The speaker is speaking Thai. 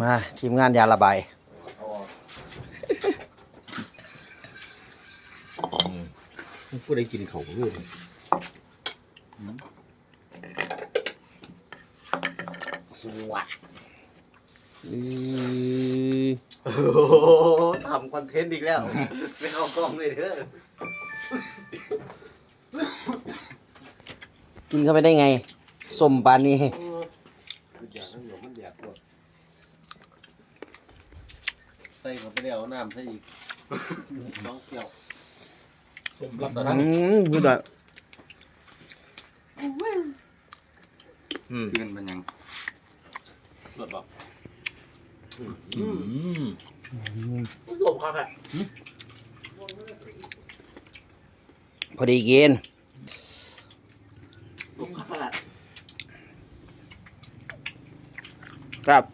มาทีมงานยาระบายผู้ใดกินเขาเลยสวัสดีทำคอนเทนต์อีกแล้วไม่เอากล้องเลยเถอะกินเข้าไปได้ไงส้มปานนี้ใส่เข้าไปแล้วน้ำใส่อีกน้องเกี่ยว สมรับแต่ท่าน พูดได้ เสื่อนเป็นยังรสบอก ส้มครับพอดีกินครับ